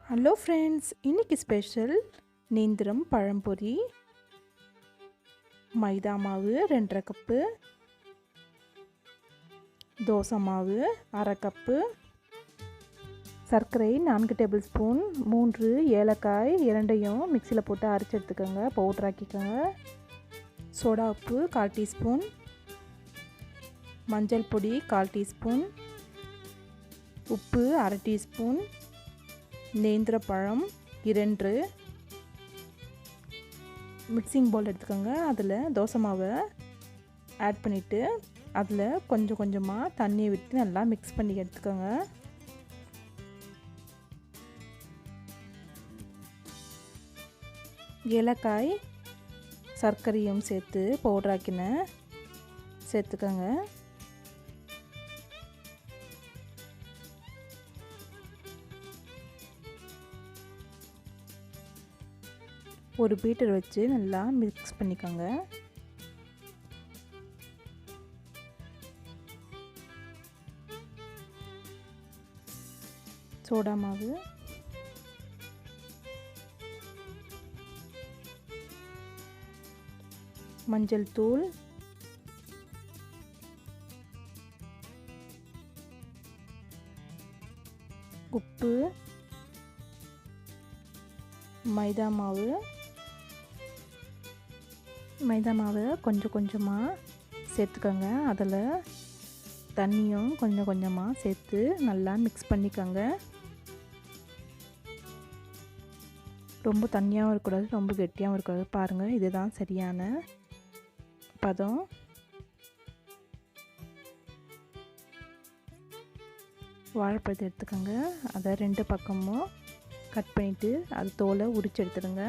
Hello friends, இன்றைக்கி special நேந்திரம் பழம்பொரி. மைதா மாவு 2.5 cup, dosa மாவு 1/2 கப்பு, சர்க்கரை 4 டேபிள் ஸ்பூன், 3 ஏலக்காய் 2யும் மிக்சியில் போட்டு அரைச்சி எடுத்துக்கோங்க, பவுடர் ஆக்கிக்கோங்க. சோடா உப்பு 1/4 டீஸ்பூன், மஞ்சள் பொடி 1/4 டீஸ்பூன், உப்பு 1/2 டீஸ்பூன், நேந்திர பழம் 2. மிக்சிங் பவுல் எடுத்துக்கோங்க. அதில் தோசை மாவை ஆட் பண்ணிவிட்டு அதில் கொஞ்சம் கொஞ்சமாக தண்ணியை விட்டு நல்லா மிக்ஸ் பண்ணி எடுத்துக்கோங்க. ஏலக்காய் சர்க்கரையும் சேர்த்து பவுடராக்கின சேர்த்துக்கோங்க. ஒரு பீட்டர் வச்சு நல்லா மிக்ஸ் பண்ணிக்கோங்க. சோடா மாவு, மஞ்சள் தூள், உப்பு, மைதா மாவு கொஞ்சம் கொஞ்சமாக சேர்த்துக்கோங்க. அதில் தண்ணியும் கொஞ்சம் கொஞ்சமாக சேர்த்து நல்லா மிக்ஸ் பண்ணிக்கோங்க. ரொம்ப தண்ணியாகவும் இருக்கக்கூடாது, ரொம்ப கெட்டியாகவும் இருக்கக்கூடாது. பாருங்கள், இதுதான் சரியான பதம். வாழைப்பழத்தை எடுத்துக்கோங்க. அதை 2 பக்கமும் கட் பண்ணிவிட்டு அது தோலை உரிச்சு எடுத்துடுங்க.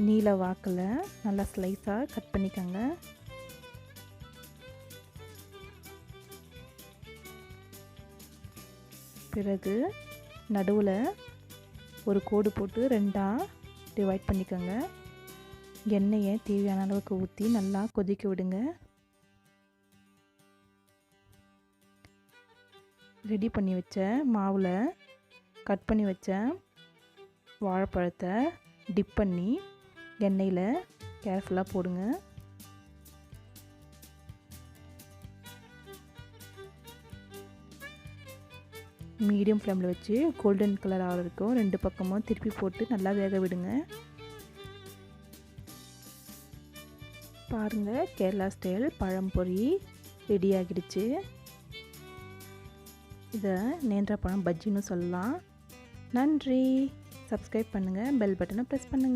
நீல வாக்கில் நல்லா ஸ்லைஸாக கட் பண்ணிக்கோங்க. பிறகு நடுவில் ஒரு கோடு போட்டு 2ஆக டிவைட் பண்ணிக்கோங்க. எண்ணெயை தேவையான அளவுக்கு ஊற்றி நல்லா கொதிக்க விடுங்க. ரெடி பண்ணி வச்ச மாவில் கட் பண்ணி வச்ச வாழைப்பழத்தை டிப் பண்ணி எண்ணெயில் கேர்ஃபுல்லாக போடுங்க. மீடியம் ஃப்ளேமில் வச்சு கோல்டன் கலர் ஆகிற வரைக்கும் 2 பக்கமும் திருப்பி போட்டு நல்லா வேக விடுங்க. பாருங்கள், கேரளா ஸ்டைல் பழம்பொரி ரெடி ஆகிடுச்சு. இதை நேந்திர பழம் பஜ்ஜின்னு சொல்லலாம். நன்றி. சப்ஸ்கிரைப் பண்ணுங்கள், பெல் பட்டனை ப்ரெஸ் பண்ணுங்கள்.